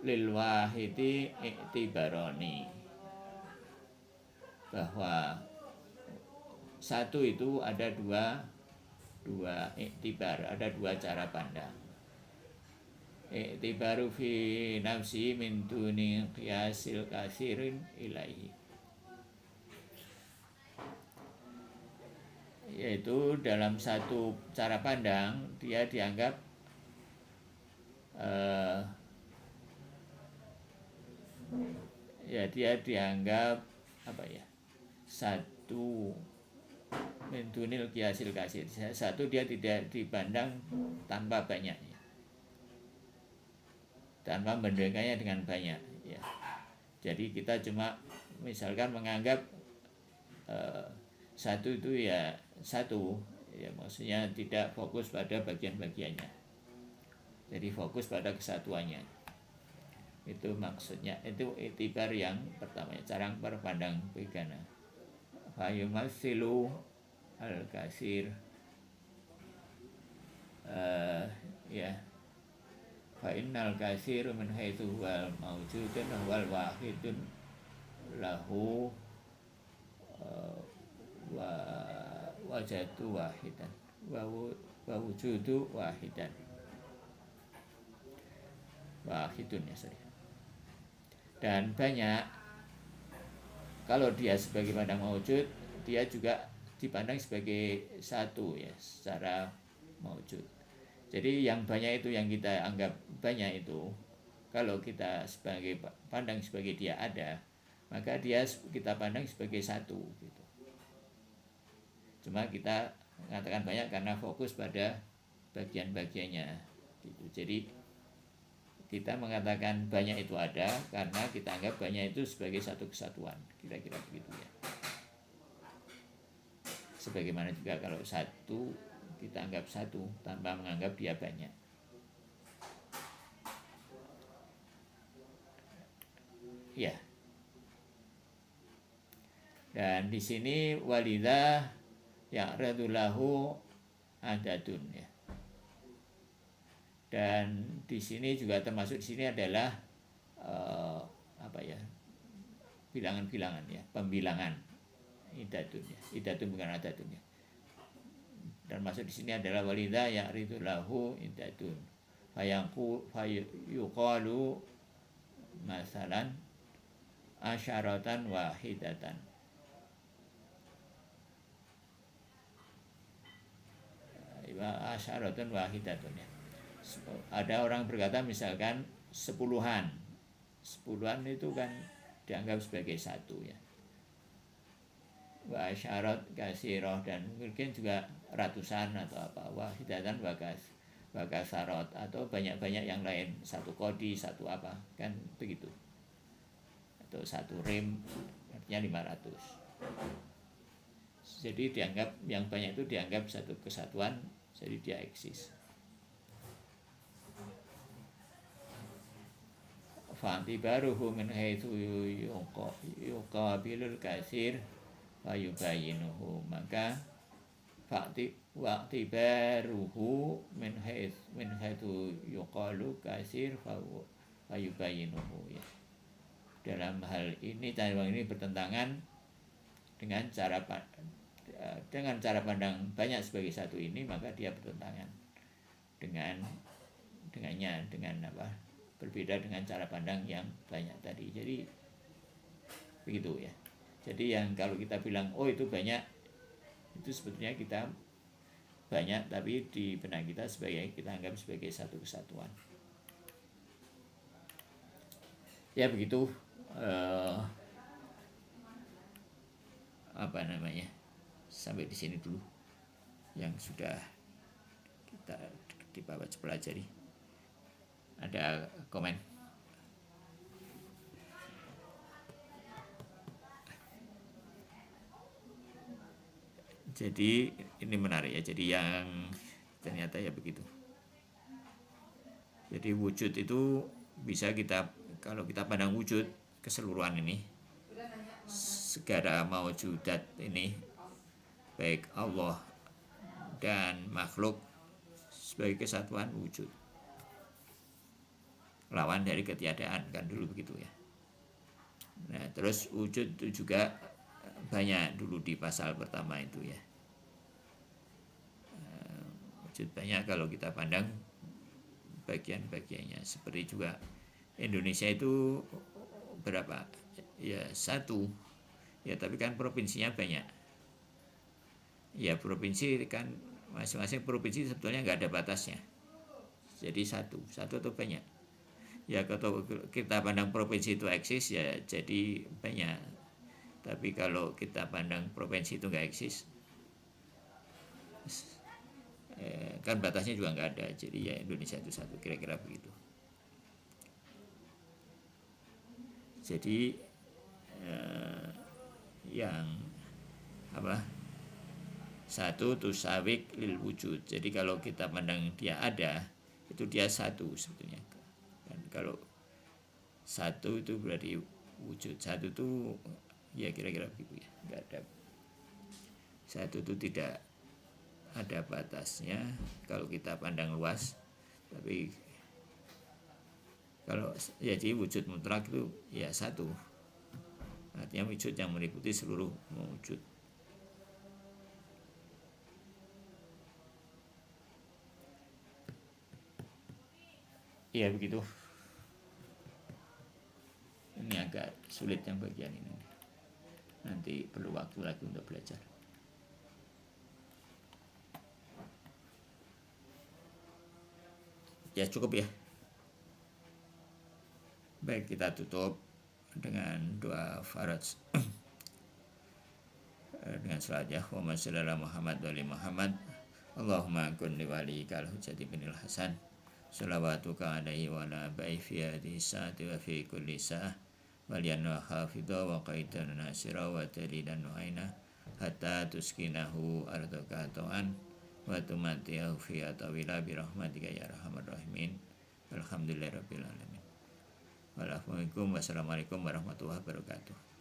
lil wahidi i'tibaroni, bahwa satu itu ada dua i'tibar, ada dua cara pandang. I'tibaru fi nafsi min duni qiyasil katsirin ilaihi, yaitu dalam satu cara pandang dia dianggap dia dianggap apa ya, satu min dunil qiyasil kasir, satu dia tidak dipandang tanpa banyaknya, tanpa membandingkannya dengan banyak ya. Jadi kita cuma misalkan menganggap satu itu ya satu, ya maksudnya tidak fokus pada bagian-bagiannya, jadi fokus pada kesatuannya. Itu maksudnya, itu itibar yang pertama, cara berpandang vegana. Fayumatsilu al-kasir, ya fa innal kasir min haitsu wal mawjudun wal wahidun lahu wa wajadu wahidan wa wujudu wahidan wahidun, ya sorry. Dan banyak, kalau dia sebagai pandang maujud, dia juga dipandang sebagai satu, ya, secara maujud. Jadi yang banyak itu, yang kita anggap banyak itu, kalau kita sebagai pandang sebagai dia ada, maka dia kita pandang sebagai satu gitu. Cuma kita mengatakan banyak karena fokus pada bagian-bagiannya gitu. Jadi kita mengatakan banyak itu ada karena kita anggap banyak itu sebagai satu kesatuan, kira-kira begitu ya. Sebagaimana juga kalau satu, kita anggap satu tanpa menganggap dia banyak. Ya. Dan di sini walidah ya'radulahu adadun, ya. Dan di sini juga termasuk di sini adalah bilangan-bilangan, ya, pembilangan, idadun, ya, idadun bukan adadun, ya. Dan masuk di sini adalah walidha ya'ridu lahu idadun fayuqalu masalan asyaratan wahidatan, asyaratan wahidatun, ya. Ada orang berkata misalkan sepuluhan itu kan dianggap sebagai satu, ya. Wa syarat kasiroh, dan mungkin juga ratusan atau apa, wahidatan wakasarot, atau banyak-banyak yang lain, satu kodi, satu apa, kan begitu, atau satu rim, artinya 500. Jadi dianggap yang banyak itu dianggap satu kesatuan, jadi dia eksis. Fa'tibaruhu min haitsu yuqabilul kasir wa yubayyinuhu, maka wa'tibaruhu min haitsu yuqalu kasir wa yubayyinuhu, ya. Dalam hal ini, tanda ini bertentangan dengan cara pandang banyak sebagai satu ini, maka dia bertentangan dengan apa? Berbeda dengan cara pandang yang banyak tadi. Jadi begitu, ya. Jadi yang kalau kita bilang oh itu banyak, itu sebetulnya kita banyak, tapi di benak kita kita anggap sebagai satu kesatuan. Ya begitu, sampai di sini dulu yang sudah kita pelajari. Ada komen? Jadi ini menarik, ya. Jadi yang ternyata ya begitu. Jadi wujud itu bisa kita, kalau kita pandang wujud keseluruhan ini, segala maujudat ini, baik Allah dan makhluk sebagai kesatuan wujud, lawan dari ketiadaan, kan dulu begitu, ya. Nah terus wujud itu juga banyak dulu di pasal pertama itu, ya. Wujud banyak kalau kita pandang bagian-bagiannya. Seperti juga Indonesia itu berapa? Ya satu, ya, tapi kan provinsinya banyak. Ya provinsi kan, masing-masing provinsi sebetulnya nggak ada batasnya. Jadi satu atau banyak. Ya kalau kita pandang provinsi itu eksis, ya jadi banyak. Tapi kalau kita pandang provinsi itu nggak eksis, kan batasnya juga nggak ada. Jadi ya Indonesia itu satu, kira-kira begitu. Jadi yang apa? Satu tusawik lil wujud. Jadi kalau kita pandang dia ada, itu dia satu sebetulnya. Dan kalau satu itu berarti wujud. Satu itu ya kira-kira begitu ya. Enggak ada. Satu itu tidak ada batasnya kalau kita pandang luas. Tapi kalau jadi wujud mutlak itu ya satu. Artinya wujud yang meliputi seluruh wujud. Iya begitu. Ini agak sulit yang bagian ini. Nanti perlu waktu lagi untuk belajar. Ya cukup ya. Baik, kita tutup dengan doa faraj. Dengan salatnya Allahumma shalli ala Muhammad wa ali Muhammad. Allahumma kun li waliyikal hujjati binil hasan. Salawatuka alaihi wa ala ba'i fi hadhihi sa'ati wa fi kulli sa'ah. Waliyan wa hafidha wa qaidan nasira wa dalilan wa aina hatta tuskinahu ardaka ta'an wa tumatiyahu fi atawila birahmatika ya arhamar rahimin. Alhamdulillahirabbil alamin. Wassalamualaikum warahmatullahi wabarakatuh.